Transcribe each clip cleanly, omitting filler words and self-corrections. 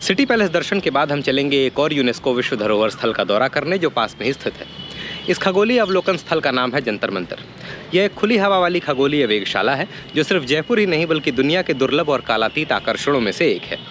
City palace दर्शन के बाद हम चलेंगे एक और यूनेस्को विश्व धरोहर स्थल का दौरा करने जो पास में ही स्थित है। इस खगोलीय अवलोकन स्थल का नाम है जंतर मंतर। यह एक खुली हवा वाली खगोलीय वेधशाला है जो सिर्फ जयपुर ही नहीं बल्कि दुनिया के दुर्लभ और कालातीत आकर्षणों में से एक है।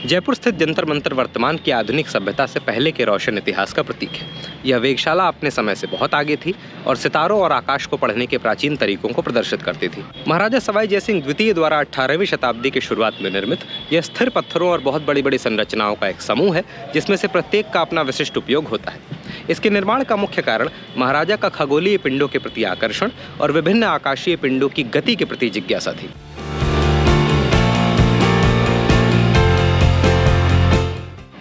जयपुर स्थित जंतर मंतर वर्तमान की आधुनिक सभ्यता से पहले के रोशन इतिहास का प्रतीक है। यह वेधशाला अपने समय से बहुत आगे थी और सितारों और आकाश को पढ़ने के प्राचीन तरीकों को प्रदर्शित करती थी। महाराजा सवाई जयसिंह द्वितीय द्वारा 18वीं शताब्दी की शुरुआत में निर्मित यह स्थिर पत्थरों और बहुत बड़ी बड़ी संरचनाओं का एक समूह है जिसमें से प्रत्येक का अपना विशिष्ट उपयोग होता है। इसके निर्माण का मुख्य कारण महाराजा का खगोलीय पिंडों के प्रति आकर्षण और विभिन्न आकाशीय पिंडों की गति के प्रति जिज्ञासा थी।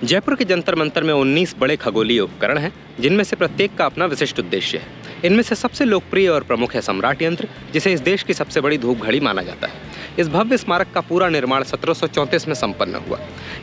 जयपुर के जंतर मंतर में 19 बड़े खगोलीय उपकरण हैं जिनमें से प्रत्येक का अपना विशिष्ट उद्देश्य है। इनमें से सबसे लोकप्रिय और प्रमुख है सम्राट यंत्र, जिसे इस देश की सबसे बड़ी धूप घड़ी माना जाता है। इस भव्य स्मारक का पूरा निर्माण 1734 में संपन्न हुआ।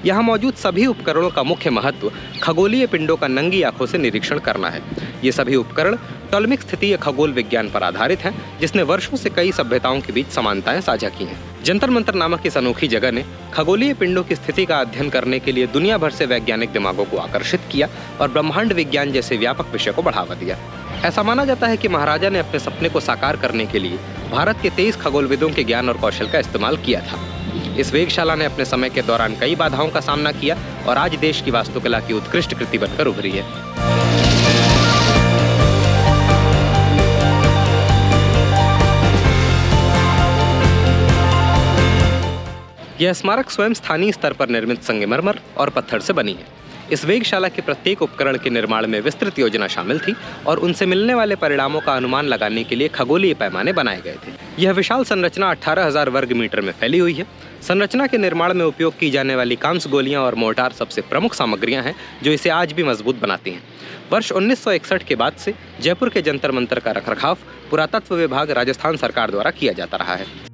यहाँ मौजूद सभी उपकरणों का मुख्य महत्व खगोलीय पिंडों का नंगी आंखों से निरीक्षण करना है। ये सभी उपकरण टॉलमिक स्थितीय खगोल विज्ञान पर आधारित हैं, जिसने वर्षों से कई सभ्यताओं के बीच समानताएं साझा की हैं। जंतर मंतर नामक इस अनोखी जगह ने खगोलीय पिंडों की स्थिति का अध्ययन करने के लिए दुनिया भर से वैज्ञानिक दिमागों को आकर्षित किया और ब्रह्मांड विज्ञान जैसे व्यापक विषय को बढ़ावा दिया। ऐसा माना जाता है कि महाराजा ने अपने सपने को साकार करने के लिए भारत के 23 खगोलविदों के ज्ञान और कौशल का इस्तेमाल किया था। इस वेधशाला ने अपने समय के दौरान कई बाधाओं का सामना किया और आज देश की वास्तुकला की उत्कृष्ट कृति बनकर उभरी है। यह स्मारक स्वयं स्थानीय स्तर पर निर्मित संगमरमर और पत्थर से बनी है। इस वेधशाला के प्रत्येक उपकरण के निर्माण में विस्तृत योजना शामिल थी और उनसे मिलने वाले परिणामों का अनुमान लगाने के लिए खगोलीय पैमाने बनाए गए थे। यह विशाल संरचना 18,000 वर्ग मीटर में फैली हुई है। संरचना के निर्माण में उपयोग की जाने वाली कांस्य गोलियां और मोर्टार सबसे प्रमुख सामग्रियां हैं जो इसे आज भी मजबूत बनाती हैं। वर्ष 1961 के बाद से जयपुर के जंतर मंतर का रखरखाव पुरातत्व विभाग राजस्थान सरकार द्वारा किया जाता रहा है।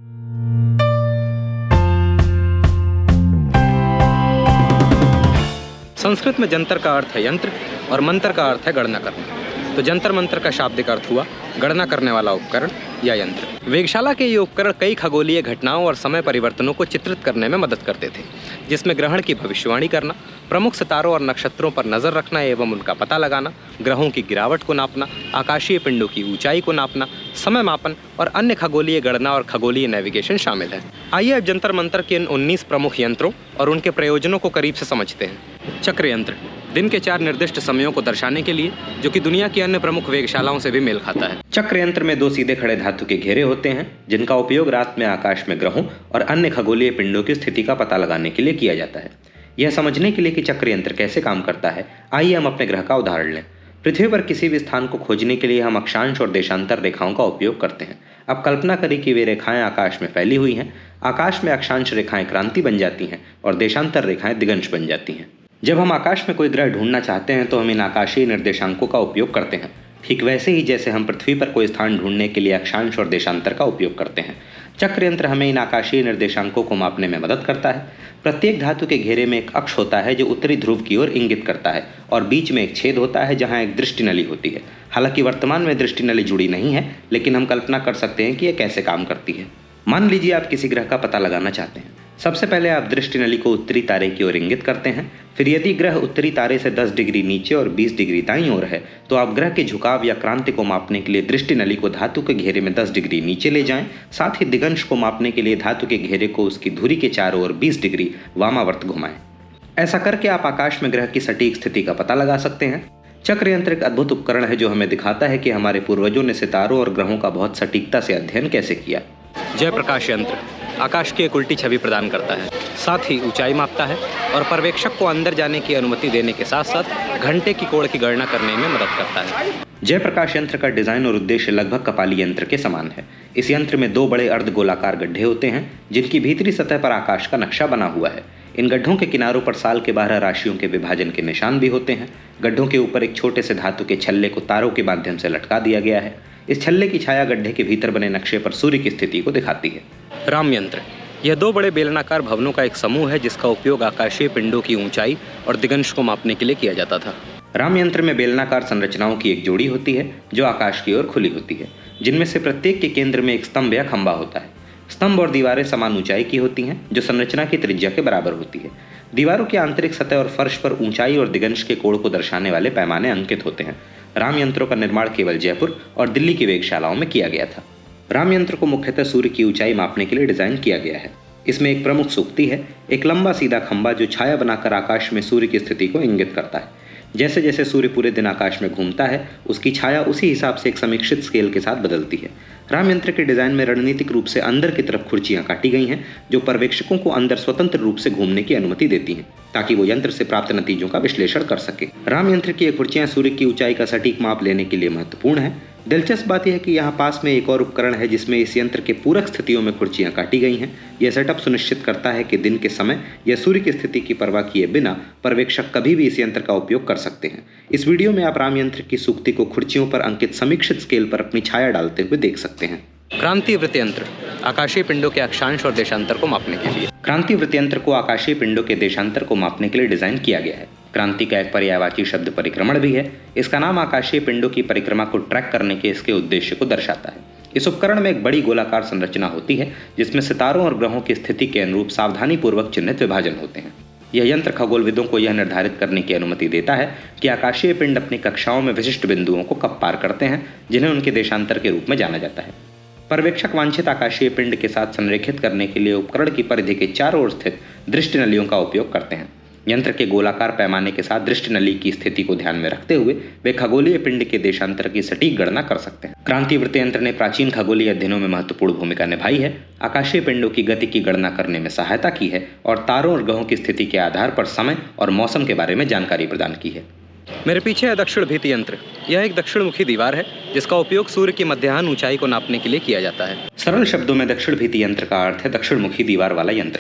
संस्कृत में जंतर का अर्थ है यंत्र और मंतर का अर्थ है गणना करना। तो जंतर मंतर का शाब्दिक अर्थ हुआ गणना करने वाला उपकरण या यंत्र। वेधशाला के ये उपकरण कई खगोलीय घटनाओं और समय परिवर्तनों को चित्रित करने में मदद करते थे, जिसमें ग्रहण की भविष्यवाणी करना, प्रमुख सितारों और नक्षत्रों पर नजर रखना एवं उनका पता लगाना, ग्रहों की गिरावट को नापना, आकाशीय पिंडों की ऊंचाई को नापना, समय मापन और अन्य खगोलीय गणना और खगोलीय नेविगेशन शामिल है। आइए अब जंतर मंतर के इन 19 प्रमुख यंत्रों और उनके प्रयोजनों को करीब से समझते हैं। चक्र यंत्र दिन के 4 निर्दिष्ट समयों को दर्शाने के लिए, जो कि दुनिया की अन्य प्रमुख वेधशालाओं से भी मेल खाता है। चक्र यंत्र में 2 सीधे खड़े धातु के घेरे होते हैं जिनका उपयोग रात में आकाश में ग्रहों और अन्य खगोलीय पिंडों की स्थिति का पता लगाने के लिए किया जाता है। यह समझने के लिए कि चक्र यंत्र कैसे काम करता है, आइए हम अपने ग्रह का उदाहरण लें। पृथ्वी पर किसी भी स्थान को खोजने के लिए हम अक्षांश और देशांतर रेखाओं का उपयोग करते हैं। अब कल्पना करें कि वे रेखाएं आकाश में फैली हुई हैं। आकाश में अक्षांश रेखाएं क्रांति बन जाती हैं और देशांतर रेखाएं दिगंश बन जाती हैं। जब हम आकाश में कोई ग्रह ढूंढना चाहते हैं तो हम इन आकाशीय निर्देशांकों का उपयोग करते हैं, ठीक वैसे ही जैसे हम पृथ्वी पर कोई स्थान ढूंढने के लिए अक्षांश और देशांतर का उपयोग करते हैं। चक्र यंत्र हमें इन आकाशीय निर्देशांकों को मापने में मदद करता है। प्रत्येक धातु के घेरे में एक अक्ष होता है जो उत्तरी ध्रुव की ओर इंगित करता है और बीच में एक छेद होता है जहां एक दृष्टि नली होती है। हालांकि वर्तमान में दृष्टि नली जुड़ी नहीं है, लेकिन हम कल्पना कर सकते हैं कि यह कैसे काम करती है। मान लीजिए आप किसी ग्रह का पता लगाना चाहते हैं। सबसे पहले आप दृष्टि नली को उत्तरी तारे की ओर इंगित करते हैं। फिर यदि ग्रह उत्तरी तारे से 10 डिग्री नीचे और 20 डिग्री दाईं ओर है तो आप ग्रह के झुकाव या क्रांति को मापने के लिए दृष्टि नली को धातु के घेरे में 10 डिग्री नीचे ले जाएं। साथ ही दिगंश को मापने के लिए धातु के घेरे को उसकी धुरी के चारों ओर 20 डिग्री वामावर्त घुमाएं। ऐसा करके आप आकाश में ग्रह की सटीक स्थिति का पता लगा सकते हैं। चक्र यंत्र एक अद्भुत उपकरण है जो हमें दिखाता है कि हमारे पूर्वजों ने सितारों और ग्रहों का बहुत सटीकता से अध्ययन कैसे किया। जय प्रकाश यंत्र आकाश की एक उल्टी छवि प्रदान करता है, साथ ही ऊंचाई मापता है और पर्यवेक्षक को अंदर जाने की अनुमति देने के साथ साथ घंटे की कोण की गणना करने में मदद करता है। जय प्रकाश यंत्र का डिजाइन और उद्देश्य लगभग कपाली यंत्र के समान है। इस यंत्र में 2 बड़े अर्धगोलाकार गड्ढे होते हैं जिनकी भीतरी सतह पर आकाश का नक्शा बना हुआ है। इन गड्ढों के किनारों पर साल के 12 राशियों के विभाजन के निशान भी होते हैं। गड्ढों के ऊपर एक छोटे से धातु के छल्ले को तारों के माध्यम से लटका दिया गया है। इस छल्ले की छाया गड्ढे के भीतर बने नक्शे पर सूर्य की स्थिति को दिखाती है। राम यंत्र यह 2 बड़े बेलनाकार भवनों का एक समूह है जिसका उपयोग आकाशीय पिंडों की ऊंचाई और दिगंश को मापने के लिए किया जाता था। राम यंत्र में बेलनाकार संरचनाओं की एक जोड़ी होती है जो आकाश की ओर खुली होती है। जिनमें से प्रत्येक के केंद्र में एक स्तंभ या खंभा होता है। स्तंभ और दीवारें समान ऊंचाई की होती हैं, जो संरचना की त्रिज्या के बराबर होती है। दीवारों की आंतरिक सतह और फर्श पर ऊंचाई और दिगंश के कोण को दर्शाने वाले पैमाने अंकित होते हैं। राम यंत्रों का निर्माण केवल जयपुर और दिल्ली की वेधशालाओं में किया गया था। राम यंत्र को मुख्यतः सूर्य की ऊंचाई मापने के लिए डिजाइन किया गया है। इसमें एक प्रमुख सूक्ति है, एक लंबा सीधा खंभा जो छाया बनाकर आकाश में सूर्य की स्थिति को इंगित करता है। जैसे जैसे सूर्य पूरे दिन आकाश में घूमता है, उसकी छाया उसी हिसाब से एक समीक्षित स्केल के साथ बदलती है। राम यंत्र के डिजाइन में रणनीतिक रूप से अंदर की तरफ खुर्चियां काटी गई हैं, जो पर्यवेक्षकों को अंदर स्वतंत्र रूप से घूमने की अनुमति देती हैं, ताकि वो यंत्र से प्राप्त नतीजों का विश्लेषण कर सके। राम यंत्र की ये खुर्चियां सूर्य की ऊंचाई का सटीक माप लेने के लिए महत्वपूर्ण है। दिलचस्प बात यह है कि यहाँ पास में एक और उपकरण है जिसमें इस यंत्र के पूरक स्थितियों में खुर्चियां काटी गई हैं। यह सेटअप सुनिश्चित करता है कि दिन के समय या सूर्य की स्थिति की परवाह किए बिना पर्यवेक्षक कभी भी इस यंत्र का उपयोग कर सकते हैं। इस वीडियो में आप राम यंत्र की सूक्ति को खुर्चियों पर अंकित समीक्षित स्केल पर अपनी छाया डालते हुए देख सकते हैं। क्रांति वृत्त यंत्र आकाशीय पिंडों के अक्षांश और देशांतर को मापने के लिए। क्रांति वृत्त यंत्र को आकाशीय पिंडों के देशांतर को मापने के लिए डिजाइन किया गया है। क्रांति का एक पर्यायवाची शब्द परिक्रमण भी है। इसका नाम आकाशीय पिंडों की परिक्रमा को ट्रैक करने के इसके उद्देश्य को दर्शाता है। इस उपकरण में एक बड़ी गोलाकार संरचना होती है, जिसमें सितारों और ग्रहों की स्थिति के अनुरूप सावधानी पूर्वक चिन्हित विभाजन होते हैं। यह यंत्र खगोलविदों को यह निर्धारित करने की अनुमति देता है कि आकाशीय पिंड अपनी कक्षाओं में विशिष्ट बिंदुओं को कब पार करते हैं, जिन्हें उनके देशांतर के रूप में जाना जाता है। पर्यवेक्षक वांछित आकाशीय पिंड के साथ संरेखित करने के लिए उपकरण की परिधि के चारों ओर स्थित दृष्टि नलियों का उपयोग करते हैं। यंत्र के गोलाकार पैमाने के साथ दृष्टि नली की स्थिति को ध्यान में रखते हुए वे खगोलीय पिंड के देशांतर की सटीक गणना कर सकते हैं। क्रांति वृत्त यंत्र ने प्राचीन खगोलीय अध्ययनों में महत्वपूर्ण भूमिका निभाई है, आकाशीय पिंडों की गति की गणना करने में सहायता की है और तारों और ग्रहों की स्थिति के आधार पर समय और मौसम के बारे में जानकारी प्रदान की है। मेरे पीछे है दक्षिण भित्ति यंत्र। यह एक दक्षिणमुखी दीवार है जिसका उपयोग सूर्य की मध्याह्न ऊंचाई को नापने के लिए किया जाता है। सरल शब्दों में दक्षिण भित्ति यंत्र का अर्थ है दक्षिणमुखी दीवार वाला यंत्र।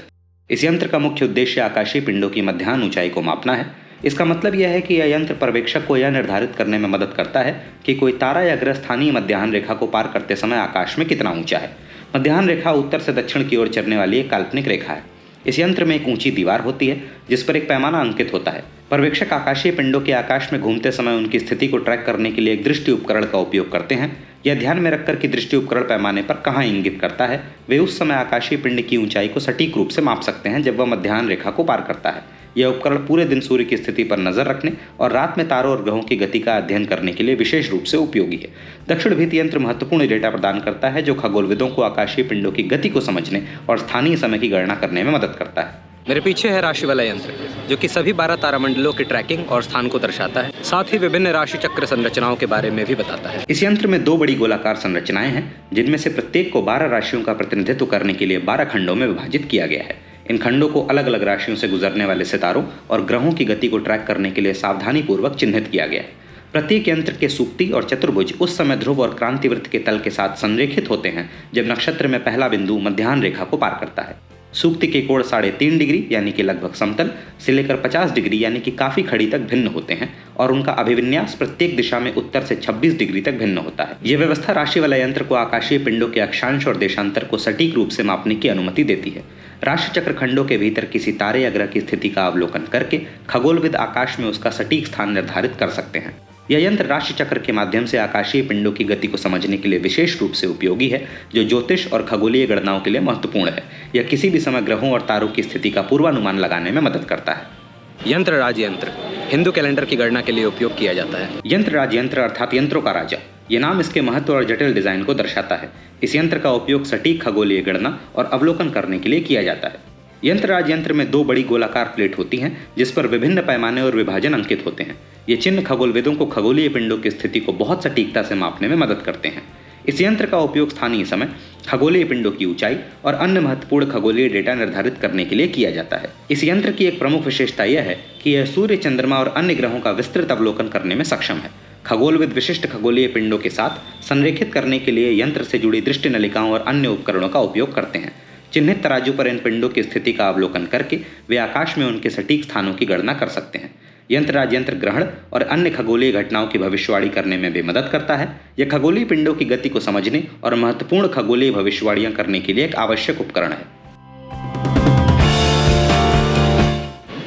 इस यंत्र का मुख्य उद्देश्य आकाशीय पिंडों की मध्याह्न ऊंचाई को मापना है। इसका मतलब यह है कि यह यंत्र पर्यवेक्षक को यह निर्धारित करने में मदद करता है कि कोई तारा या ग्रह स्थानीय मध्याह्न रेखा को पार करते समय आकाश में कितना ऊंचा है। मध्याह्न रेखा उत्तर से दक्षिण की ओर चलने वाली एक काल्पनिक रेखा है। इस यंत्र में एक ऊंची दीवार होती है जिस पर एक पैमाना अंकित होता है। पर्यवेक्षक आकाशीय पिंडों के आकाश में घूमते समय उनकी स्थिति को ट्रैक करने के लिए एक दृष्टि उपकरण का उपयोग करते हैं। यह ध्यान में रखकर कि दृष्टि उपकरण पैमाने पर कहाँ इंगित करता है, वे उस समय आकाशीय पिंड की ऊंचाई को सटीक रूप से माप सकते हैं जब वह मध्याह्न रेखा को पार करता है। यह उपकरण पूरे दिन सूर्य की स्थिति पर नजर रखने और रात में तारों और ग्रहों की गति का अध्ययन करने के लिए विशेष रूप से उपयोगी है। दक्षिण भित्ति यंत्र महत्वपूर्ण डेटा प्रदान करता है जो खगोलविदों को आकाशीय पिंडों की गति को समझने और स्थानीय समय की गणना करने में मदद करता है। मेरे पीछे है राशि वाला यंत्र, जो कि सभी 12 तारामंडलों की ट्रैकिंग और स्थान को दर्शाता है, साथ ही विभिन्न राशि चक्र संरचनाओं के बारे में भी बताता है। इस यंत्र में 2 बड़ी गोलाकार संरचनाएं हैं, जिनमें से प्रत्येक को 12 राशियों का प्रतिनिधित्व करने के लिए 12 खंडों में विभाजित किया गया है। इन खंडों को अलग अलग राशियों से गुजरने वाले सितारों और ग्रहों की गति को ट्रैक करने के लिए सावधानी पूर्वक चिन्हित किया गया है। प्रत्येक यंत्र के सूक्ति और चतुर्भुज उस समय ध्रुव और क्रांति वृत्त के तल के साथ संरेखित होते हैं जब नक्षत्र में पहला बिंदु मध्याह्न रेखा को पार करता है। सूक्ति के कोण 3.5 डिग्री यानी कि लगभग समतल से लेकर 50 डिग्री यानी कि काफी खड़ी तक भिन्न होते हैं और उनका अभिविन्यास प्रत्येक दिशा में उत्तर से 26 डिग्री तक भिन्न होता है। यह व्यवस्था राशि वाला यंत्र को आकाशीय पिंडों के अक्षांश और देशांतर को सटीक रूप से मापने की अनुमति देती है। राशि चक्र खंडों के भीतर किसी तारे या ग्रह की स्थिति का अवलोकन करके खगोलविद आकाश में उसका सटीक स्थान निर्धारित कर सकते हैं। यह यंत्र राशि चक्र के माध्यम से आकाशीय पिंडों की गति को समझने के लिए विशेष रूप से उपयोगी है, जो ज्योतिष और खगोलीय गणनाओं के लिए महत्वपूर्ण है। यह किसी भी समय ग्रहों और तारों की स्थिति का पूर्वानुमान लगाने में मदद करता है। यंत्र राज यंत्र हिंदू कैलेंडर की गणना के लिए उपयोग किया जाता है। यंत्र राज यंत्र अर्थात यंत्रों का राजा, ये नाम इसके महत्व और जटिल डिजाइन को दर्शाता है। इस यंत्र का उपयोग सटीक खगोलीय गणना और अवलोकन करने के लिए किया जाता है। यंत्र राज यंत्र में 2 बड़ी गोलाकार प्लेट होती हैं जिस पर विभिन्न पैमाने और विभाजन अंकित होते हैं। ये चिन्ह खगोलविदों को खगोलीय पिंडों की स्थिति को बहुत सटीकता से मापने में मदद करते हैं। इस यंत्र का उपयोग स्थानीय समय, खगोलीय पिंडों की ऊंचाई और अन्य महत्वपूर्ण खगोलीय डेटा निर्धारित करने के लिए किया जाता है। इस यंत्र की एक प्रमुख विशेषता यह है कि यह सूर्य, चंद्रमा और अन्य ग्रहों का विस्तृत अवलोकन करने में सक्षम है। खगोलविद विशिष्ट खगोलीय पिंडों के साथ संरेखित करने के लिए यंत्र से जुड़ी दृष्टि नलिकाओं और अन्य उपकरणों का उपयोग करते हैं। चिन्हित तराजू पर इन पिंडों की स्थिति का अवलोकन करके वे आकाश में उनके सटीक स्थानों की गणना कर सकते हैं। यंत्र राज यंत्र ग्रहण और अन्य खगोलीय घटनाओं की भविष्यवाणी करने में भी मदद करता है। यह खगोलीय पिंडों की गति को समझने और महत्वपूर्ण खगोलीय भविष्यवाणियां करने के लिए एक आवश्यक उपकरण है।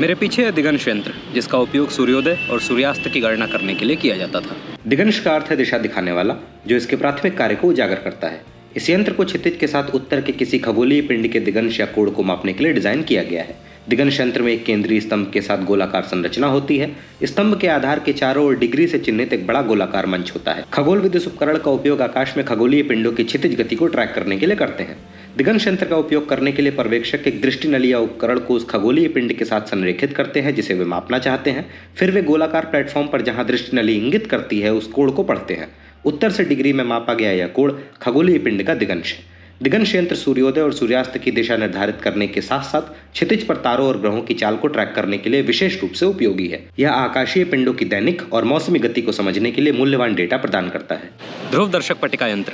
मेरे पीछे है दिगंश यंत्र, जिसका उपयोग सूर्योदय और सूर्यास्त की गणना करने के लिए किया जाता था। दिगंश का अर्थ है दिशा दिखाने वाला, जो इसके प्राथमिक कार्य को उजागर करता है। इस यंत्र को क्षितिज के साथ उत्तर के किसी खगोलीय पिंड के दिगंश या कोण को मापने के लिए डिजाइन किया गया है। दिगंश यंत्र में एक केंद्रीय स्तंभ के साथ गोलाकार संरचना होती है। स्तंभ के आधार के चारों ओर डिग्री से चिन्हित एक बड़ा गोलाकार मंच होता है। खगोल विद्युत उपकरण का उपयोग आकाश में खगोलीय पिंडों की क्षितिज गति को ट्रैक करने के लिए करते हैं। दिगंश यंत्र का उपयोग करने के लिए पर्यवेक्षक एक दृष्टि नली या उपकरण को उस खगोलीय पिंड के साथ संरेखित करते हैं जिसे वे मापना चाहते हैं। फिर वे गोलाकार प्लेटफॉर्म पर जहां दृष्टि नली इंगित करती है उस कोण को पढ़ते हैं। उत्तर से डिग्री में मापा गया यह कोण खगोलीय पिंड का दिगंश है। दिगंश यंत्र सूर्योदय और सूर्यास्त की दिशा निर्धारित करने के साथ साथ क्षितिज पर तारों और ग्रहों की चाल को ट्रैक करने के लिए विशेष रूप से उपयोगी है। यह आकाशीय पिंडों की दैनिक और मौसमी गति को समझने के लिए मूल्यवान डेटा प्रदान करता है। ध्रुव दर्शक पट्टिका यंत्र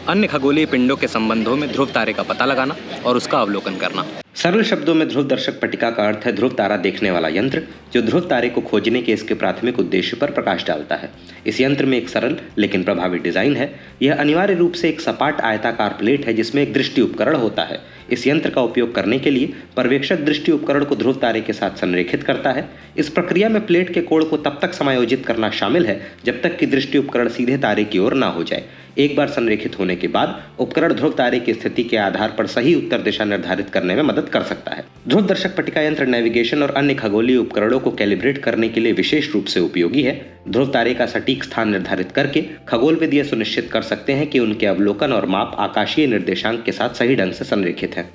अन्य खगोलीय पिंडों के संबंधों में ध्रुव तारे का पता लगाना और उसका अवलोकन करना। सरल शब्दों में ध्रुव दर्शक पट्टिका का अर्थ है ध्रुव तारा देखने वाला यंत्र, जो ध्रुव तारे को खोजने के इसके प्राथमिक उद्देश्य पर प्रकाश डालता है। इस यंत्र में एक सरल लेकिन प्रभावी डिजाइन है। यह अनिवार्य रूप से एक सपाट आयताकार प्लेट है जिसमें एक दृष्टि उपकरण होता है। इस यंत्र का उपयोग करने के लिए पर्यवेक्षक दृष्टि उपकरण को ध्रुव तारे के साथ संरेखित करता है। इस प्रक्रिया में प्लेट के कोण को तब तक समायोजित करना शामिल है जब तक कि दृष्टि उपकरण सीधे तारे की ओर ना हो जाए। एक बार संरेखित होने के बाद उपकरण ध्रुव तारे की स्थिति के आधार पर सही उत्तर दिशा निर्धारित करने में मदद कर सकता है। ध्रुव दर्शक पट्टिका यंत्र नेविगेशन और अन्य खगोलीय उपकरणों को कैलिब्रेट करने के लिए विशेष रूप से उपयोगी है। ध्रुव तारे का सटीक स्थान निर्धारित करके खगोलविद यह सुनिश्चित कर सकते हैं कि उनके अवलोकन और माप आकाशीय निर्देशांक के साथ सही ढंग से संरेखित हैं।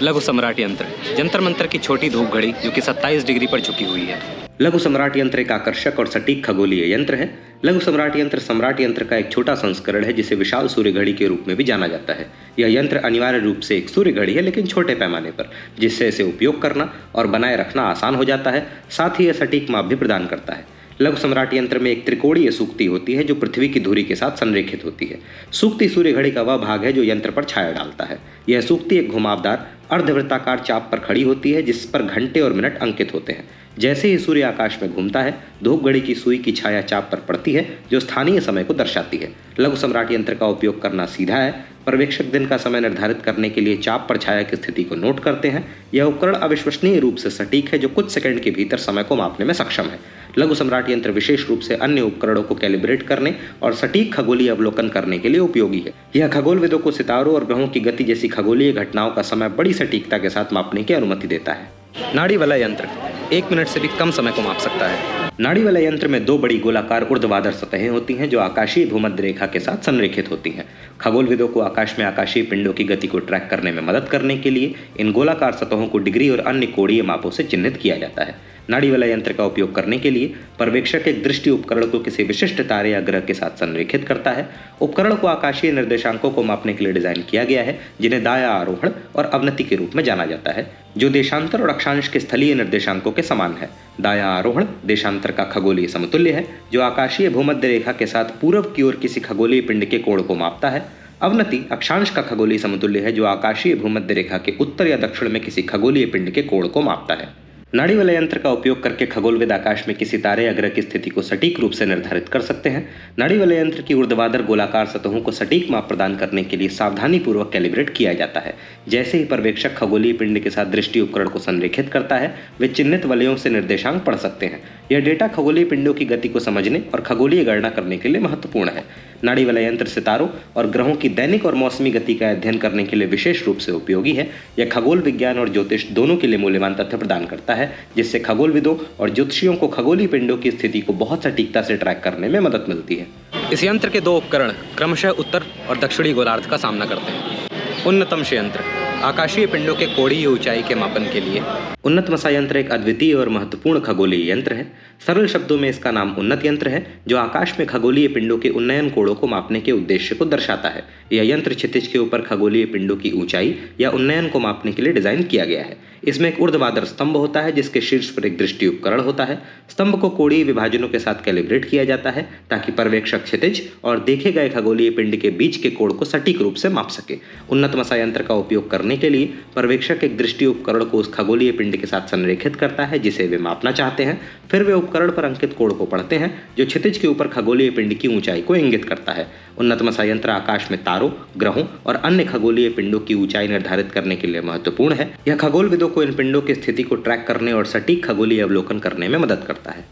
लघु सम्राट यंत्र जंतर मंतर की छोटी धूप घड़ी जो कि 27 डिग्री पर झुकी हुई है। लघु सम्राट यंत्र एक आकर्षक और सटीक खगोलीय यंत्र है। लघु सम्राट यंत्र का एक छोटा संस्करण है जिसे विशाल सूर्य घड़ी के रूप में भी जाना जाता है। यह यंत्र अनिवार्य रूप से एक सूर्य घड़ी है, लेकिन छोटे पैमाने पर, जिससे इसे उपयोग करना और बनाए रखना आसान हो जाता है। साथ ही यह सटीक माप भी प्रदान करता है। लघु सम्राट यंत्र में एक त्रिकोणीय सूक्ति होती है जो पृथ्वी की धुरी के साथ संरेखित होती है। सूक्ति सूर्य घड़ी का वह भाग है जो यंत्र पर छाया डालता है। यह सूक्ति एक घुमावदार अर्धवृत्ताकार चाप पर खड़ी होती है जिस पर घंटे और मिनट अंकित होते हैं। जैसे ही सूर्य आकाश में घूमता है, धूप घड़ी की सुई की छाया चाप पर पड़ती है जो स्थानीय समय को दर्शाती है। लघु सम्राट यंत्र का उपयोग करना सीधा है। पर्यवेक्षक दिन का समय निर्धारित करने के लिए चाप पर छाया की स्थिति को नोट करते हैं। यह उपकरण अविश्वसनीय रूप से सटीक है जो कुछ सेकंड के भीतर समय को मापने में सक्षम है। लघु सम्राट यंत्र विशेष रूप से अन्य उपकरणों को कैलिब्रेट करने और सटीक खगोलीय अवलोकन करने के लिए उपयोगी है। यह खगोलविदों को सितारों और ग्रहों की गति जैसी खगोलीय घटनाओं का समय बड़ी सटीकता के साथ मापने की अनुमति देता है। नाड़ी वाला यंत्र 1 मिनट से भी कम समय को माप सकता है। नाड़ी वाले यंत्र में 2 बड़ी गोलाकार ऊर्ध्वाधर सतहें होती हैं जो आकाशीय भूमध्य रेखा के साथ संरेखित होती हैं। खगोलविदों को आकाश में आकाशीय पिंडों की गति को ट्रैक करने में मदद करने के लिए इन गोलाकार सतहों को डिग्री और अन्य कोणीय मापों से चिन्हित किया जाता है। नाड़ी वाला यंत्र का उपयोग करने के लिए पर्यवेक्षक एक दृष्टि उपकरण को किसी विशिष्ट तारे या ग्रह के साथ संरेखित करता है। उपकरण को आकाशीय निर्देशांकों को मापने के लिए डिजाइन किया गया है जिन्हें दाया आरोहण और अवनति के रूप में जाना जाता है, जो देशांतर और अक्षांश के स्थलीय निर्देशांकों के समान है। दाया आरोहण देशांतर का खगोलीय समतुल्य है जो आकाशीय भूमध्य रेखा के साथ पूर्व की ओर किसी खगोलीय पिंड के कोण को मापता है। अवनति अक्षांश का खगोलीय समतुल्य है जो आकाशीय भूमध्य रेखा के उत्तर या दक्षिण में किसी खगोलीय पिंड के कोण को मापता है। नाड़ी वाले यंत्र का उपयोग करके खगोलविद आकाश में किसी तारे या ग्रह की स्थिति को सटीक रूप से निर्धारित कर सकते हैं। नाड़ी वाले यंत्र की ऊर्ध्वाधर गोलाकार सतहों को सटीक माप प्रदान करने के लिए सावधानी पूर्वक कैलिब्रेट किया जाता है। जैसे ही पर्यवेक्षक खगोलीय पिंड के साथ दृष्टि उपकरण को संरेखित करता है, वे चिन्हित वलयों से निर्देशांक पढ़ सकते हैं। यह डेटा खगोलीय पिंडों की गति को समझने और खगोलीय गणना करने के लिए महत्वपूर्ण है। नाड़ी वाला यंत्र सितारों और ग्रहों की दैनिक और मौसमी गति का अध्ययन करने के लिए विशेष रूप से उपयोगी है। यह खगोल विज्ञान और ज्योतिष दोनों के लिए मूल्यवान तथ्य प्रदान करता है, जिससे खगोलविदों और ज्योतिषियों को खगोलीय पिंडों की स्थिति को बहुत सटीकता से ट्रैक करने में मदद मिलती है। इस यंत्र के 2 उपकरण क्रमशः उत्तर और दक्षिणी गोलार्ध का सामना करते हैं। उन्नतमश यंत्र आकाशीय पिंडों के कोणीय ऊंचाई के मापन के लिए। उन्नतमशा यंत्र एक अद्वितीय और महत्वपूर्ण खगोलीय यंत्र है। सरल शब्दों में इसका नाम उन्नत यंत्र है, जो आकाश में खगोलीय पिंडों के उन्नयन कोणों को मापने के उद्देश्य को दर्शाता है। यह यंत्र क्षितिज के ऊपर खगोलीय पिंडों की ऊंचाई या उन्नयन को मापने के लिए डिजाइन किया गया है। इसमें एक ऊर्ध्वाधर स्तंभ होता है जिसके शीर्ष पर एक दृष्टि उपकरण होता है। स्तंभ को कोणीय विभाजनों के साथ कैलिब्रेट किया जाता है ताकि पर्यवेक्षक क्षितिज और देखे गए खगोलीय पिंड के बीच के कोण को सटीक रूप से माप सके। उन्नत मसा यंत्र का उपयोग करने के लिए पर्यवेक्षक एक दृष्टि उपकरण को उस खगोलीय पिंड के साथ संरेखित करता है जिसे वे मापना चाहते हैं। फिर वे उपकरण पर अंकित कोण को पढ़ते हैं जो क्षितिज के ऊपर खगोलीय पिंड की ऊंचाई को इंगित करता है। उन्नत मसा यंत्र आकाश में तारों, ग्रहों और अन्य खगोलीय पिंडों की ऊंचाई निर्धारित करने के लिए महत्वपूर्ण है। यह खगोलविदों को इन पिंडों की स्थिति को ट्रैक करने और सटीक खगोलीय अवलोकन करने में मदद करता है।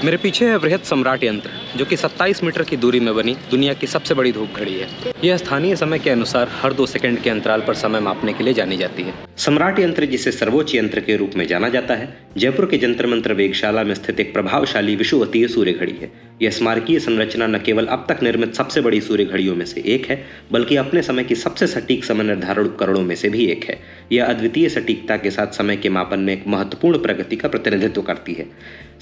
मेरे पीछे है बृहद सम्राट यंत्र जो कि 27 मीटर की दूरी में बनी दुनिया की सबसे बड़ी धूप घड़ी है। यह स्थानीय समय के अनुसार हर 2 सेकंड के अंतराल पर समय मापने के लिए जानी जाती है। सम्राट यंत्र, जिसे सर्वोच्च यंत्र के रूप में जाना जाता है, जयपुर के जंतर मंतर वेधशाला में स्थित एक प्रभावशाली विषुवतीय सूर्य घड़ी है। यह स्मारकीय संरचना न केवल अब तक निर्मित सबसे बड़ी सूर्य घड़ियों में से एक है, बल्कि अपने समय की सबसे सटीक समय निर्धारण उपकरणों में से भी एक है। यह अद्वितीय सटीकता के साथ समय के मापन में एक महत्वपूर्ण प्रगति का प्रतिनिधित्व करती है।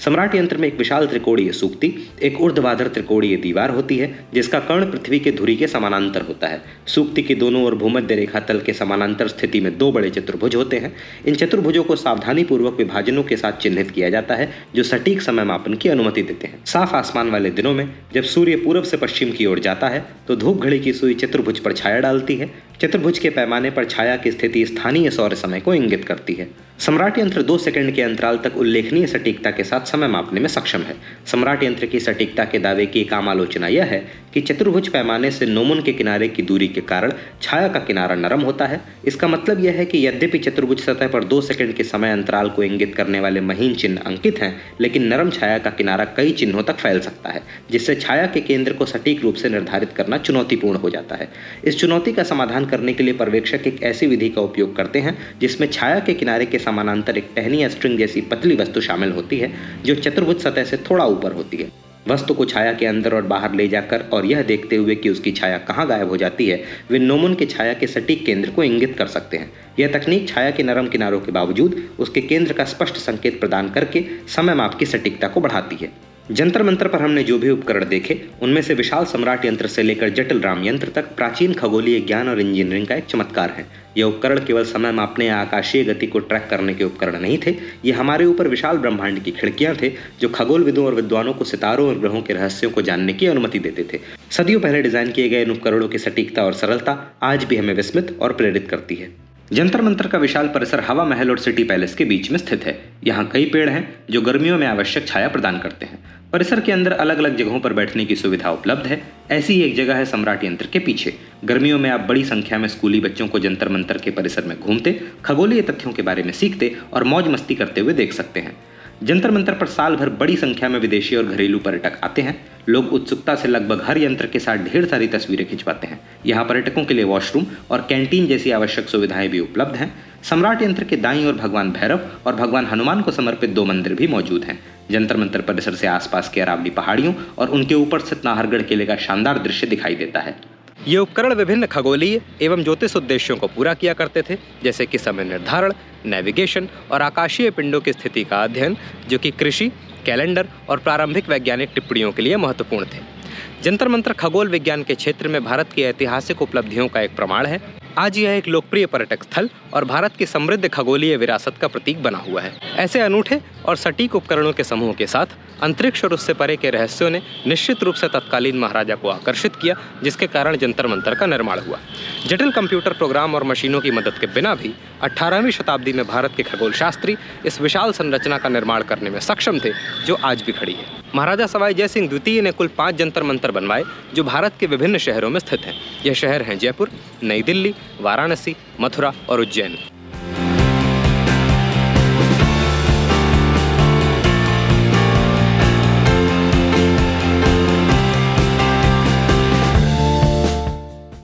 सम्राट यंत्र में एक विशाल त्रिकोणीय सूक्ति, एक ऊर्ध्वाधर त्रिकोणीय दीवार होती है जिसका कर्ण पृथ्वी के धुरी के समानांतर होता है। सूक्ति के दोनों ओर भूमध्य रेखा तल के समानांतर स्थिति में 2 बड़े चतुर्भुज होते हैं। इन चतुर्भुजों को सावधानी पूर्वक विभाजनों के साथ चिन्हित किया जाता है जो सटीक समय मापन की अनुमति देते हैं। साफ आसमान वाले दिनों में जब सूर्य पूर्व से पश्चिम की ओर जाता है तो धूप घड़ी की सुई चतुर्भुज पर छाया डालती है। चतुर्भुज के पैमाने पर छाया की स्थिति स्थानीय सौर समय को इंगित करती है। सम्राट यंत्र 2 सेकंड के अंतराल तक उल्लेखनीय सटीकता के साथ समय मापने में सक्षम है। सम्राट यंत्र की सटीकता के दावे की एक आम आलोचना यह है कि चतुर्भुज पैमाने से नोमन के किनारे की दूरी के कारण छाया का किनारा नरम होता है। इसका मतलब यह है कि यद्यपि चतुर्भुज सतह पर 2 सेकंड के समय अंतराल को इंगित करने वाले महीन चिन्ह अंकित हैं, लेकिन नरम छाया का किनारा कई चिन्हों तक फैल सकता है, जिससे छाया के केंद्र को सटीक रूप से निर्धारित करना चुनौतीपूर्ण हो जाता है। इस चुनौती का समाधान करने के लिए पर्यवेक्षक एक ऐसी विधि का उपयोग करते हैं जिसमें छाया के किनारे के समानांतर एक टहनी या स्ट्रिंग जैसी पतली वस्तु शामिल होती है जो चतुर्भुज सतह से थोड़ा ऊपर होती है। वस्तु को छाया के अंदर और बाहर ले जाकर और यह देखते हुए कि उसकी छाया कहाँ गायब हो जाती है, वे नोमन के छाया के सटीक केंद्र को इंगित कर सकते हैं। यह तकनीक छाया के नरम किनारों के बावजूद उसके केंद्र का स्पष्ट संकेत प्रदान करके समय माप की सटीकता को बढ़ाती है। जंतर मंतर पर हमने जो भी उपकरण देखे उनमें से विशाल सम्राट यंत्र से लेकर जटिल राम यंत्र तक प्राचीन खगोलीय ज्ञान और इंजीनियरिंग का एक चमत्कार है। यह उपकरण केवल समय मापने या आकाशीय गति को ट्रैक करने के उपकरण नहीं थे, ये हमारे ऊपर विशाल ब्रह्मांड की खिड़कियां थे जो खगोलविदों और विद्वानों को सितारों और ग्रहों के रहस्यों को जानने की अनुमति देते थे। सदियों पहले डिजाइन किए गए इन उपकरणों की सटीकता और सरलता आज भी हमें विस्मित और प्रेरित करती है। जंतर मंतर का विशाल परिसर हवा महल और सिटी पैलेस के बीच में स्थित है। यहाँ कई पेड़ हैं जो गर्मियों में आवश्यक छाया प्रदान करते हैं। परिसर के अंदर अलग अलग जगहों पर बैठने की सुविधा उपलब्ध है। ऐसी ही एक जगह है सम्राट यंत्र के पीछे। गर्मियों में आप बड़ी संख्या में स्कूली बच्चों को जंतर मंतर के परिसर में घूमते, खगोलीय तथ्यों के बारे में सीखते और मौज मस्ती करते हुए देख सकते हैं। जंतर मंतर पर साल भर बड़ी संख्या में विदेशी और घरेलू पर्यटक आते हैं। लोग उत्सुकता से लगभग हर यंत्र के साथ ढेर सारी तस्वीरें खिंचवाते हैं। यहाँ पर्यटकों के लिए वॉशरूम और कैंटीन जैसी आवश्यक सुविधाएं भी उपलब्ध हैं। सम्राट यंत्र के दाईं ओर भगवान भैरव और भगवान हनुमान को समर्पित 2 मंदिर भी मौजूद हैं। जंतर मंतर परिसर से आसपास के अरावली पहाड़ियों और उनके ऊपर स्थित नाहरगढ़ किले का शानदार दृश्य दिखाई देता है। ये उपकरण विभिन्न खगोलीय एवं ज्योतिष उद्देश्यों को पूरा किया करते थे, जैसे कि समय निर्धारण, नेविगेशन और आकाशीय पिंडों की स्थिति का अध्ययन, जो कि कृषि, कैलेंडर और प्रारंभिक वैज्ञानिक टिप्पणियों के लिए महत्वपूर्ण थे। जंतर मंतर खगोल विज्ञान के क्षेत्र में भारत की ऐतिहासिक उपलब्धियों का एक प्रमाण है। आज यह एक लोकप्रिय पर्यटक स्थल और भारत की समृद्ध खगोलीय विरासत का प्रतीक बना हुआ है। ऐसे अनूठे और सटीक उपकरणों के समूह के साथ अंतरिक्ष और उससे परे के रहस्यों ने निश्चित रूप से तत्कालीन महाराजा को आकर्षित किया, जिसके कारण जंतर मंतर का निर्माण हुआ। जटिल कंप्यूटर प्रोग्राम और मशीनों की मदद के बिना भी 18वीं शताब्दी में भारत के खगोल शास्त्री इस विशाल संरचना का निर्माण करने में सक्षम थे, जो आज भी खड़ी है। महाराजा सवाई जय सिंह द्वितीय ने कुल 5 जंतर मंतर बनवाए, जो भारत के विभिन्न शहरों में स्थित हैं। यह शहर हैं जयपुर, नई दिल्ली, वाराणसी, मथुरा और उज्जैन।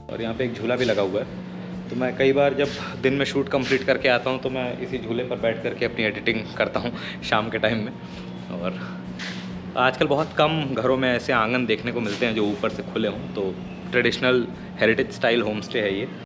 और यहाँ पे एक झूला भी लगा हुआ है, तो मैं कई बार जब दिन में शूट कंप्लीट करके आता हूँ तो मैं इसी झूले पर बैठ करके अपनी एडिटिंग करता हूँ शाम के टाइम में। और आजकल बहुत कम घरों में ऐसे आंगन देखने को मिलते हैं जो ऊपर से खुले हों, तो traditional heritage style home stay है ये।